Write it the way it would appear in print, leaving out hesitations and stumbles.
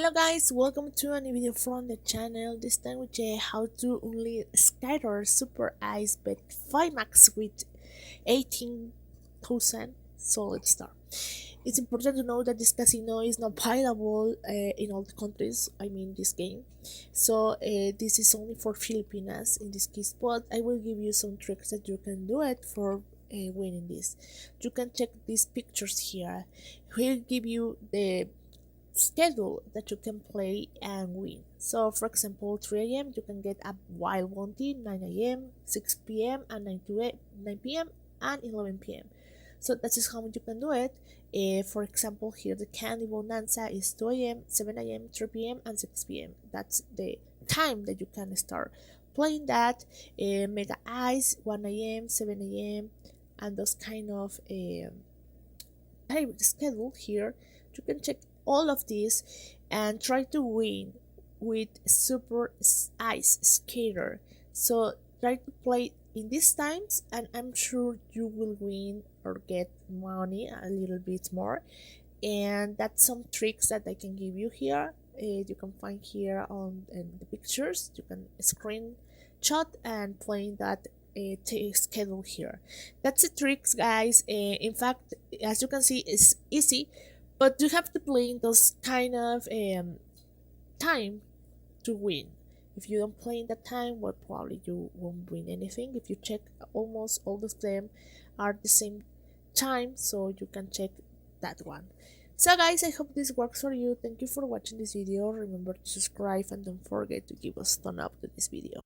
Hello guys, welcome to a new video from the channel. This time we check how to UNLI Scatter Super Ace bet 5 max with 18,000 solid star. It's important to know that this casino is not playable in all the countries, I mean this game. So this is only for Filipinas in this case, but I will give you some tricks that you can do it for winning this. You can check these pictures here. We'll give you the schedule that you can play and win. So for example, 3 a.m. you can get a wild bounty, 9 a.m., 6 p.m. and 9 p.m. and 11 p.m. So that is how you can do it. For example, here the candy bonanza is 2 a.m., 7 a.m., 3 p.m. and 6 p.m. That's the time that you can start playing that. Mega Ice 1 a.m., 7 a.m. and those kind of time schedule here. You can check all of this and try to win with Super Ice Skater. So try to play in these times and I'm sure you will win or get money a little bit more. And that's some tricks that I can give you here. You can find here on the pictures. You can screenshot and play that schedule here. That's the tricks, guys. In fact, as you can see, it's easy, but you have to play in those kind of time to win. If you don't play in that time, well, probably you won't win anything. If you check, almost all of them are the same time, so you can check that one. So guys, I hope this works for you. Thank you for watching this video. Remember to subscribe and don't forget to give us a thumb up to this video.